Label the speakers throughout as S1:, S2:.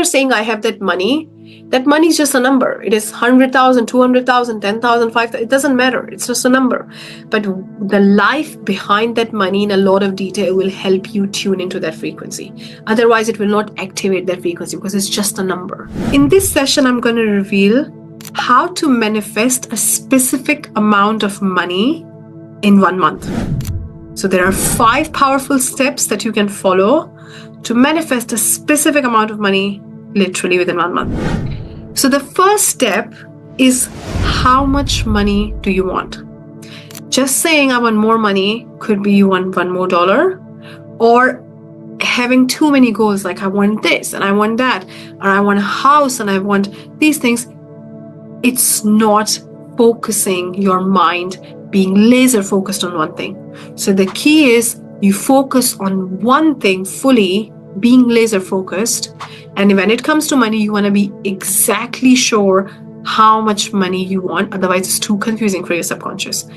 S1: you're saying I have that money is just a number. It is 100,000, 200,000, 10,000, 5,000. It doesn't matter. It's just a number. But the life behind that money in a lot of detail will help you tune into that frequency. Otherwise, it will not activate that frequency because it's just a number. In this session, I'm going to reveal how to manifest a specific amount of money in 1 month. So there are 5 powerful steps that you can follow to manifest a specific amount of money literally within 1 month. So the first step is, how much money do you want? Just saying I want more money could be you want $1 more, or having too many goals, like I want this and I want that, or I want a house and I want these things. It's not focusing your mind, being laser focused on one thing. So the key is you focus on one thing fully, being laser focused. And when it comes to money, you want to be exactly sure how much money you want. Otherwise, it's too confusing for your subconscious.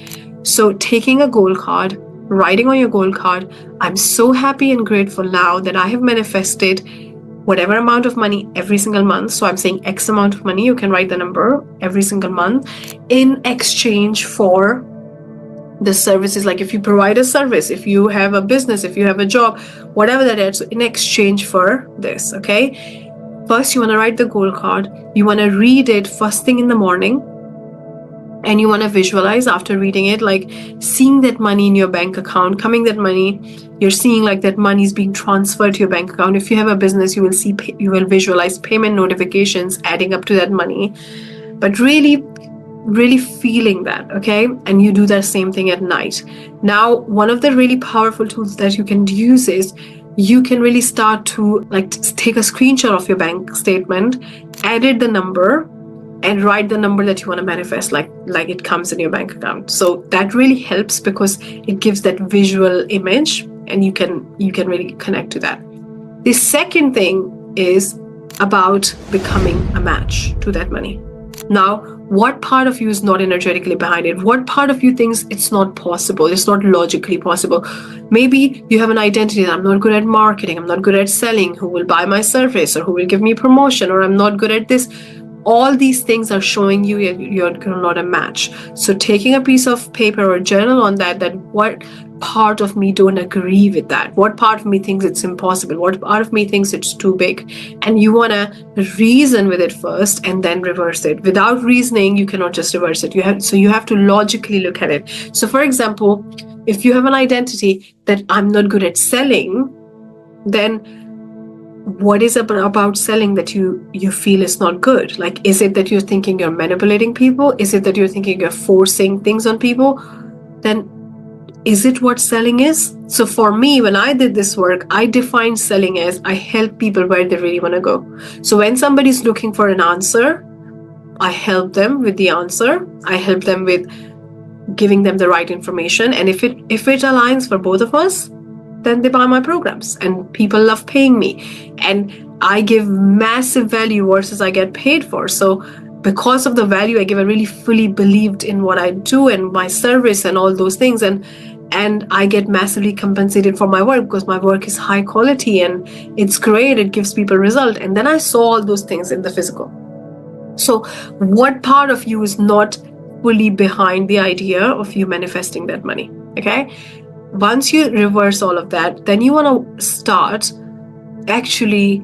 S1: So taking a goal card, writing on your goal card, I'm so happy and grateful now that I have manifested whatever amount of money every single month. So I'm saying X amount of money, you can write the number every single month, in exchange for the services. Like if you provide a service, if you have a business, if you have a job, whatever that is, in exchange for this, okay? First, you want to write the goal card. You want to read it first thing in the morning. And you want to visualize after reading it, like seeing that money in your bank account, coming that money, you're seeing like that money is being transferred to your bank account. If you have a business, you will visualize payment notifications adding up to that money. But really feeling that, okay? And you do that same thing at night. Now, one of the really powerful tools that you can use is you can really start to like take a screenshot of your bank statement, edit the number, and write the number that you want to manifest, like it comes in your bank account. So that really helps because it gives that visual image, and you can really connect to that. The second thing is about becoming a match to that money. Now, what part of you is not energetically behind it? What part of you thinks it's not possible? It's not logically possible. Maybe you have an identity that I'm not good at marketing, I'm not good at selling, who will buy my service, or who will give me promotion, or I'm not good at this. All these things are showing you you're not a match. So taking a piece of paper or journal on that what part of me don't agree with that? What part of me thinks it's impossible? What part of me thinks it's too big? And you want to reason with it first and then reverse it. Without reasoning, you cannot just reverse it. You have to logically look at it. So for example, if you have an identity that I'm not good at selling, then what is about selling that you feel is not good? Like, is it that you're thinking you're manipulating people? Is it that you're thinking you're forcing things on people? Then is it what selling is? So for me, when I did this work, I defined selling as I help people where they really want to go. So when somebody's looking for an answer, I help them with the answer. I help them with giving them the right information. And if it aligns for both of us, then they buy my programs, and people love paying me, and I give massive value versus I get paid for. So because of the value I give, I really fully believed in what I do and my service and all those things, and I get massively compensated for my work because my work is high quality and it's great, it gives people result. And then I saw all those things in the physical. So what part of you is not fully behind the idea of you manifesting that money? Okay, once you reverse all of that, then you want to start actually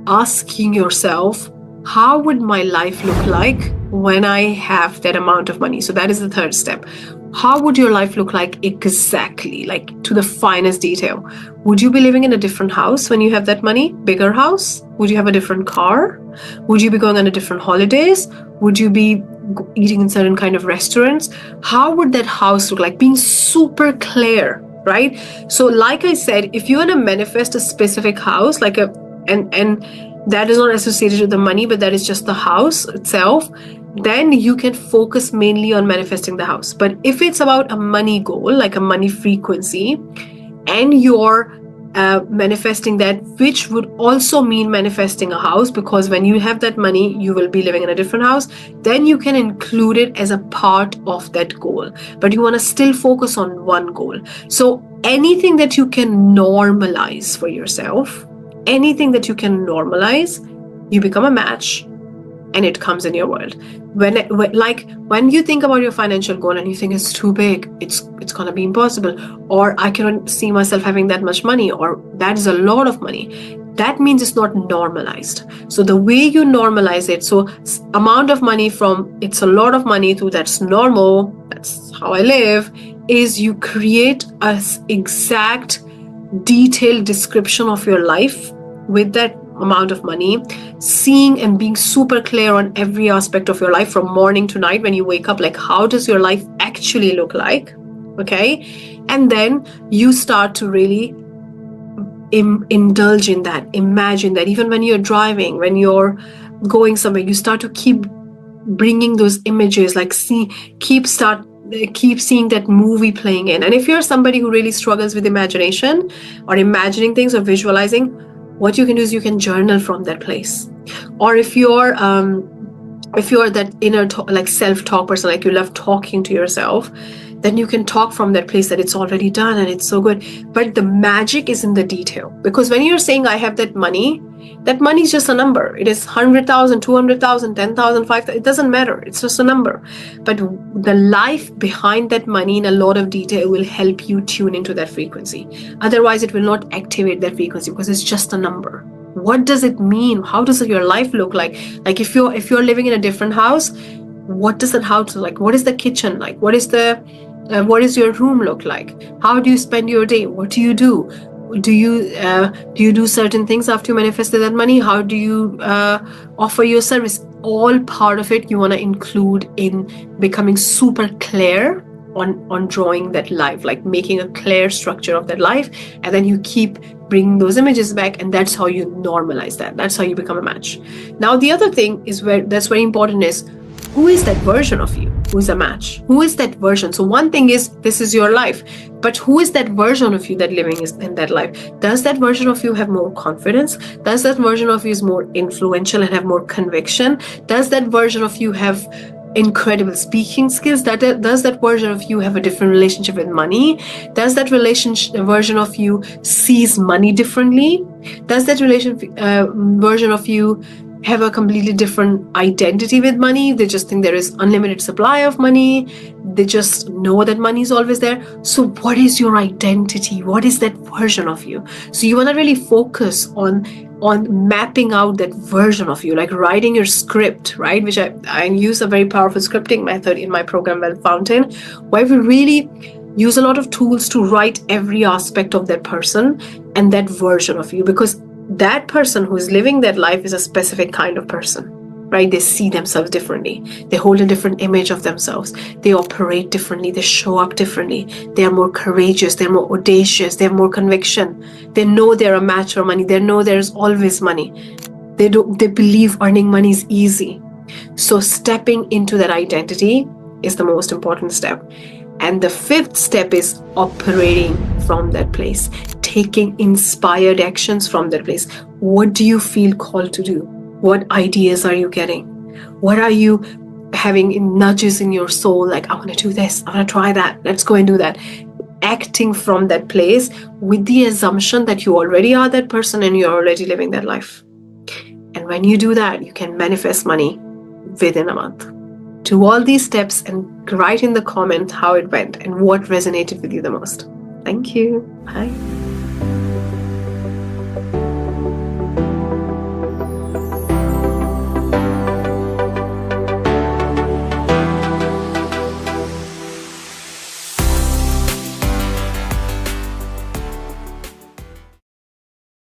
S1: asking yourself, how would my life look like when I have that amount of money? So that is the third step. How would your life look like exactly, like to the finest detail? Would you be living in a different house when you have that money? Bigger house? Would you have a different car? Would you be going on a different holidays? Would you be eating in certain kind of restaurants? How would that house look like? Being super clear, right? So like I said, if you want to manifest a specific house, like and that is not associated with the money, but that is just the house itself, then you can focus mainly on manifesting the house. But if it's about a money goal, like a money frequency, and you're manifesting that, which would also mean manifesting a house, because when you have that money, you will be living in a different house, then you can include it as a part of that goal. But you want to still focus on one goal. So anything that you can normalize for yourself, anything that you can normalize, you become a match, and it comes in your world. When you think about your financial goal and you think it's too big, it's gonna be impossible, or I cannot see myself having that much money, or that is a lot of money, that means it's not normalized. So the way you normalize it, so amount of money from it's a lot of money to that's normal, that's how I live, is you create a exact detailed description of your life with that amount of money, seeing and being super clear on every aspect of your life from morning to night when you wake up, like how does your life actually look like, okay? And then you start to really indulge in that, imagine that even when you're driving, when you're going somewhere, you start to keep bringing those images, like keep seeing that movie playing in. And if you're somebody who really struggles with imagination or imagining things or visualizing, what you can do is you can journal from that place. Or if you're that inner like self-talk person, like you love talking to yourself, then you can talk from that place that it's already done and it's so good. But the magic is in the detail, because when you're saying I have that money is just a number. It is 100,000, 200,000, 10,000, 5,000, it doesn't matter. It's just a number. But the life behind that money in a lot of detail will help you tune into that frequency. Otherwise, it will not activate that frequency because it's just a number. What does it mean? How does your life look like? Like if you're living in a different house, what does that house look like? What is the kitchen like? What is your room look like? How do you spend your day? What do you do? Do you do certain things after you manifested that money? How do you offer your service? All part of it you want to include in becoming super clear on drawing that life, like making a clear structure of that life, and then you keep bringing those images back, and that's how you normalize that. That's how you become a match. Now the other thing is that's very important is, who is that version of you who is a match? Who is that version? So one thing is, this is your life, but who is that version of you that living is in that life? Does that version of you have more confidence? Does that version of you is more influential and have more conviction? Does that version of you have incredible speaking skills? Does that version of you have a different relationship with money? Does that version of you sees money differently? Does that version of you have a completely different identity with money? They just think there is unlimited supply of money. They just know that money is always there. So what is your identity? What is that version of you? So you want to really focus on mapping out that version of you, like writing your script, right? Which I use a very powerful scripting method in my program, Wealth Fountain, where we really use a lot of tools to write every aspect of that person and that version of you, because that person who is living that life is a specific kind of person, right? They see themselves differently. They hold a different image of themselves. They operate differently. They show up differently. They are more courageous. They're more audacious. They have more conviction. They know they're a match for money. They know there's always money. They believe earning money is easy. So stepping into that identity is the most important step. And the fifth step is operating from that place, taking inspired actions from that place. What do you feel called to do? What ideas are you getting? What are you having in nudges in your soul? Like, I want to do this. I want to try that. Let's go and do that. Acting from that place with the assumption that you already are that person and you're already living that life. And when you do that, you can manifest money within a month. Do all these steps and write in the comment how it went and what resonated with you the most. Thank you. Bye.